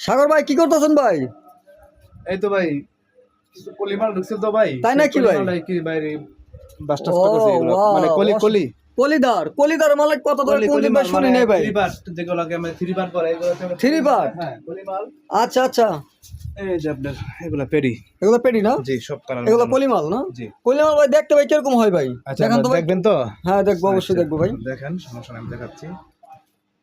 সাগর ভাই কি করতেছেন ভাই? এই তো ভাই কিছু পলিমার ঢুকছিল তো ভাই। তাই নাকি ভাই? কি বাইরে বাস্টাস ও করতেছে এগুলো মানে কলি কলিদার মালিক কত ধরে কোন ভাই শুনি নাই ভাই। 3 পার্ট যেগুলোকে আমরা 3 পার্ট করে এগুলো 3 পার্ট। হ্যাঁ পলিমাল। আচ্ছা আচ্ছা, এই যে আপনার এগুলো পেডি। এগুলো পেডি না? জি সব কালার। এগুলো পলিমাল না? জি পলিমাল ভাই দেখতে ভাই কিরকম হয় ভাই? আচ্ছা দেখেন তো ভাই। দেখবেন তো? হ্যাঁ দেখবো, অবশ্যই দেখবো ভাই। দেখেন সমস্যা নাই, আমি দেখাচ্ছি।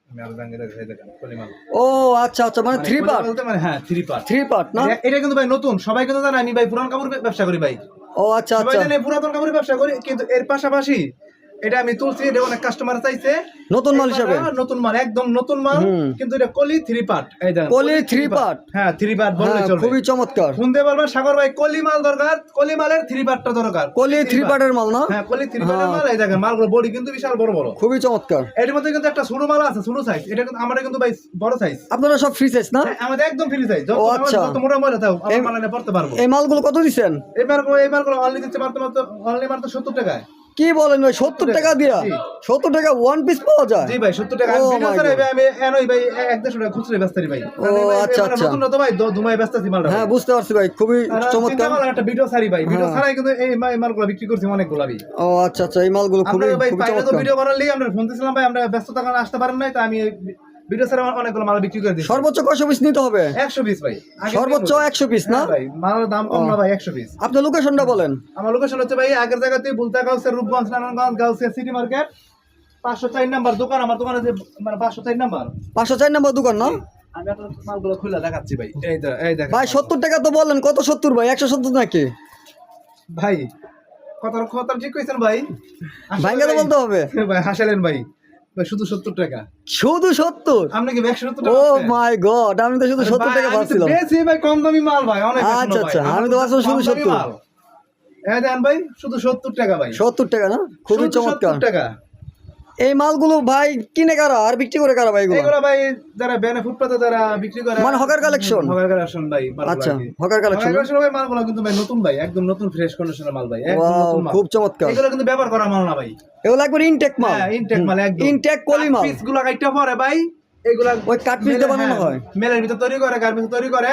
আমি আলো ভাঙে দেখাই দেখেন পলিমাল। ও আচ্ছা আচ্ছা, মানে 3 পার্ট বলতে মানে হ্যাঁ 3 পার্ট। 3 পার্ট না? এটা কিন্তু ভাই নতুন, সবাই কিন্তু জানে আমি ভাই পুরান কাপড় ব্যবসা করি ভাই। ও আচ্ছা সবাই আচ্ছা, জানে পুরাতন কাপড় ব্যবসা করি, কিন্তু এর পাশাপাশি এটা আমি তুলছি, এটা অনেক কাস্টমার চাইছে নতুন মাল হিসাবে। নতুন মাল, একদম নতুন মাল, কিন্তু এটা কলি 3 পার্ট। এই দেখেন কলি 3 পার্ট। হ্যাঁ 3 পার্ট বললে চলবে। খুবই চমৎকার। ফোন দিয়ে বলবেন সাগর ভাই কলি মাল দরকার, কলি মালের 3 পার্টটা দরকার। কলি 3 পার্টের মাল না? হ্যাঁ কলি 3 পার্টের মাল। এই দেখেন মালগুলো বডি কিন্তু বিশাল বড় বড়, খুবই চমৎকার। এর মধ্যে কিন্তু একটা ছোট মাল আছে, ছোট সাইজ। এটা কিন্তু আমাদের কিন্তু ভাই বড় সাইজ। আপনারা সব ফ্রি সাইজ না? আমাদের একদম ফ্রি সাইজ। ও আচ্ছা, যত মোটা মোটা থাও আমার মাল এনে পড়তে পারবো। এই মালগুলো কত দিবেন? এই মালগুলো অনলি দিচ্ছে মাত্র অনলি মাত্র 70 টাকায়। কি বলেন ভাই, 70 টাকা দিয়া? 70 টাকা ওয়ান পিস পাওয়া যায়? জি ভাই 70 টাকা। ভিডিও ছাড়াই ভাই আমি এনই ভাই 150 টাকা খুচরা বেচতারি ভাই। ও আচ্ছা আচ্ছা, নতুন না তো ভাই দুমাই বেচতাছি মালটা। হ্যাঁ বুঝতে পারছি ভাই, খুবই চমৎকার। একটা ভিডিও ছাড়ি ভাই, ভিডিও ছাড়াই কিন্তু এই মালগুলো বিক্রি করছি অনেকগুলো ভাই। ও আচ্ছা আচ্ছা, এই মালগুলো খুবই ভাই খুবই পাইলে তো চমৎকার। ভিডিও করার লাগি আমরা ফোন দিছিলাম ভাই, আমরা ব্যস্ততার কারণে আসতে পারেন নাই, তো আমি ভিডিও ছাড়া অনেকগুলো মাল বিক্রি করে দিছি। সর্বোচ্চ কয়শো পিস নিতে হবে? 100 পিস ভাই। সর্বোচ্চ 100 পিস না ভাই? মালের দাম কম না ভাই, 100 পিস। আপনার লোকেশনটা বলেন। আমার লোকেশন হচ্ছে ভাই আগের জায়গাতেই বুলতা গাউসের Rupganj Narayanganj Gausia city market 504 number দোকান। আমার দোকানে যে মানে 504 নাম্বার 504 নম্বর দোকান না? আমি আপনার মালগুলো খুলে দেখাচ্ছি ভাই। এই দেখেন ভাই 70 টাকা তো বললেন, কত 70 ভাই? 170 নাকি ভাই? কথা ঠিক কইছেন ভাই। ভাঙ্গা তো বলতে হবে ভাই হাসালেন ভাই। ভাই শুধু 70 টাকা। শুধু 70? আপনি কি 170 ও টাকা? মাই গড, আমি তো শুধু 70 টাকা ভাবছিলাম। বেশি ভাই, কম দামি মাল ভাই, অনেক বেশি আচ্ছা ভাই। আচ্ছা, আমি তো ভাবছিলাম শুধু 70। এই দেন ভাই শুধু 70 টাকা ভাই। 70 টাকা না? খুবই শুধু চমৎকার। 70 টাকা। এই মালগুলো ভাই কিনে কারা আর বিক্রি করে কারা ভাই? এগুলো ভাই যারা বেনে ফুটপাতে যারা বিক্রি করে, মানে হকার কালেকশন? হকার কালেকশন ভাই। আচ্ছা, হকার কালেকশন ভাই মালগুলো কিন্তু ভাই নতুন ভাই, একদম নতুন ফ্রেশ কন্ডিশনের মাল ভাই, একদম ওয়াও, নতুন মাল। খুব চমৎকার। এগুলো কিন্তু ব্যবহার করা মাল না ভাই, এগুলো একবার ইনটেক মাল। হ্যাঁ ইনটেক মাল, একদম ইনটেক কলি মাল। পিসগুলো কাটতে পরে ভাই এগুলা ওই কাট পিস দিয়ে বানানো হয়। মেলের ভিতর তৈরি করে, গার্মেন্টস তৈরি করে,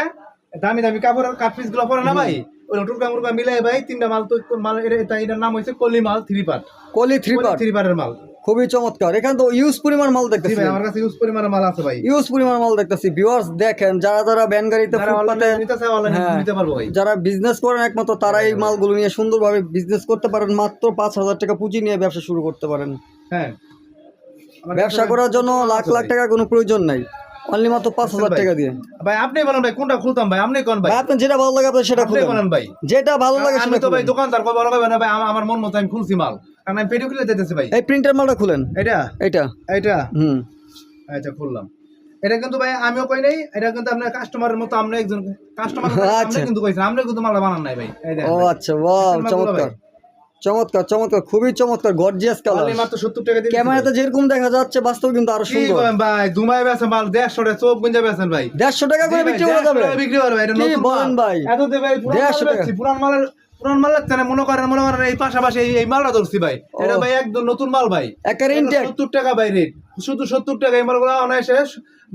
দামি দামি কাপড়ের কাট পিস গুলো পরে না ভাই, ওই টুকরা মুরগা মিলাই ভাই তিনটা মাল তো মাল। এটার নাম হইছে কলি মাল 3 পার্ট। কলি 3 পার্ট, 3 পার্টের মাল। খুবই চমৎকার। এখানে তো ইউজ পরিমাণ মাল জি দেখতেছি ভাই, আমার কাছে ইউজ পরিমাণের মাল আছে ভাই। ইউজ পরিমাণ মাল দেখতেছি। ভিউয়ার্স দেখেন, যারা যারা ভ্যান গাড়িতে ফুটপাতে নিতে চায় অনলাইনে হ্যাঁ, নিতে পারবো ভাই। যারা বিজনেস করেন একমাত্র তারা এই মালগুলো নিয়ে সুন্দরভাবে বিজনেস করতে পারেন। মাত্র 5,000 টাকা পুঁজি নিয়ে ব্যবসা শুরু করতে পারেন। হ্যাঁ, ব্যবসা করার জন্য লাখ লাখ টাকা কোনো প্রয়োজন নাই, অনলি মাত্র 5,000 টাকা দিয়ে। ভাই আপনি বলেন ভাই কোনটা খুলতাম ভাই, আপনি কোন ভাই? ভাই আপনার যেটা ভালো লাগে আপনি সেটা আপনি খুলুন বলেন ভাই, যেটা ভালো লাগে আমি সেটা তো ভাই খুলুন। দোকানদার কো বড় ভাই না ভাই, আমার মন মতো আমি খুলছি মাল, কারণ আমি পেডি খুলে দিতেছি ভাই। এই প্রিন্টার মালটা খুলেন। এটা এটা হুম আচ্ছা খুললাম। এটা কিন্তু ভাই আমিও কই নাই, এটা কিন্তু আপনার কাস্টমারের মতো, আমরা একজন কাস্টমার আচ্ছা, কিন্তু কইছেন, আমরা কিন্তু মালটা বানান নাই ভাই। এই দেখেন ও আচ্ছা, ওয়াও, চমৎকার চমৎকার চমৎকার, খুবই চমৎকার, গর্জিয়াস কালার। অনলি মাত্র 70 টাকা দিয়ে ক্যামেরাতে যেরকম দেখা যাচ্ছে বাস্তবে কিন্তু আরো কি সুন্দর। করেন ভাই? দুমাই বেচেন মাল 150 টাকা, চোখ গুঞ্জা বেচেন ভাই। 150 টাকা করে বিক্রি করা যাবে? বিক্রি করবে এটা কি নতুন বলেন মাল ভাই? এত দে ভাই, 150 টাকা। পুরান মালের চেনে মনে করেন এই পাশাপাশি এই মালটা ধরছি ভাই। এটা ভাই একদম নতুন মাল ভাই, একেবারে ইনটেক। 70 টাকা ভাই রেট, শুধু 70 টাকা। এই মালগুলো অনায়াসে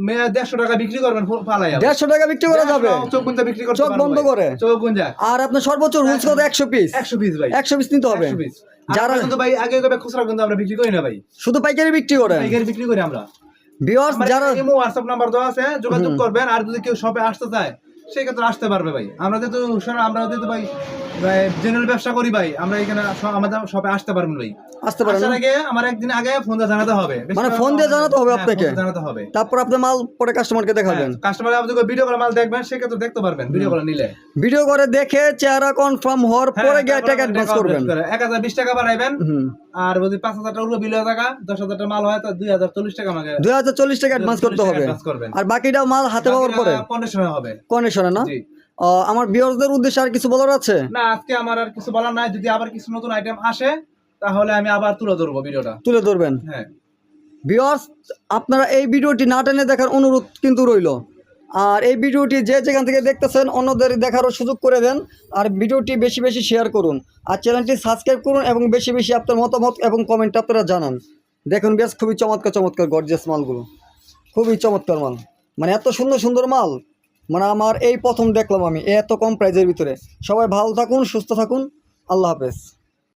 150 টাকা বিক্রি করবেন ফালাই। 150 টাকা বিক্রি করা যাবে? চোখ গুঞ্জা বিক্রি করতে চোখ পারবেন বন্ধ ভাই। করে? চোখ গুঞ্জা। আর আপনার সর্বোচ্চ রুলস কত? 100 পিস? 100 পিস ভাই, 100 পিস নিতে হবে। 100 পিস। যারা কিন্তু ভাই আগে কবে খুচরা কিন্তু আমরা বিক্রি করি না ভাই, শুধু পাইকারি বিক্রি করেন? পাইকারি বিক্রি করি আমরা। ভিউয়ার্স যারা ইমো হোয়াটসঅ্যাপ নাম্বার দেওয়া আছে, যোগাযোগ করবেন। আর যদি কেউ শপে আসতে চায় সেই ক্ষেত্রে আসতে পারবে ভাই। আমরা যেহেতু ভাই জেনারেল ব্যবসা করি ভাই, আমরা এখানে আমাদের শপে আসতে পারবেন ভাই। আসতে পারেন আসার আগে আমার একদিন আগে ফোন দিয়ে জানাতে হবে, মানে ফোন দিয়ে জানাতে হবে আপনাকে? জানাতে হবে, তারপর আপনি মাল পরে কাস্টমারকে দেখাবেন। কাস্টমার আপনি ভিডিও করে মাল দেখবেন, সেক্ষেত্রে দেখতে পারবেন ভিডিও করে নিলে। ভিডিও করে দেখে চেহারা কনফার্ম হওয়ার পরে গিয়ে টাকা অ্যাডভান্স করবেন। 1020 টাকা বাড়াইবেন। আর যদি 5,000 টাকা উঠলো বিল টাকা, 10,000 টাকা মাল হয় তো 2040 টাকা আমাকে 2040 টাকা অ্যাডভান্স করতে হবে। আর বাকিটা মাল হাতে পাওয়ার পরে কন্ডিশনে হবে, কন্ডিশনে না? জি। আমার ভিউয়ারদের উদ্দেশ্যে আর কিছু বলার আছে? না, আজকে আমার আর কিছু বলার নাই। যদি আবার কিছু নতুন আইটেম আসে তাহলে আমি আবার তুলে ধরবো ভিডিওটা, তুলে ধরবেন। হ্যাঁ ভিউয়ার্স আপনারা এই ভিডিওটি না টেনে দেখার অনুরোধ কিন্তু রইল। আর এই ভিডিওটি যে যেখান থেকে দেখতেছেন অন্যদের দেখারও সুযোগ করে দেন। আর ভিডিওটি বেশি বেশি শেয়ার করুন, আর চ্যানেলটি সাবস্ক্রাইব করুন, এবং বেশি বেশি আপনার মতামত এবং কমেন্ট আপনারা জানান। দেখুন বেশ খুবই চমৎকার চমৎকার গর্জিয়াস মালগুলো, খুবই চমৎকার মাল, মানে এত সুন্দর সুন্দর মাল মানে আমার এই প্রথম দেখলাম আমি এত কম প্রাইজের ভিতরে। সবাই ভালো থাকুন, সুস্থ থাকুন, আল্লাহ হাফেজ।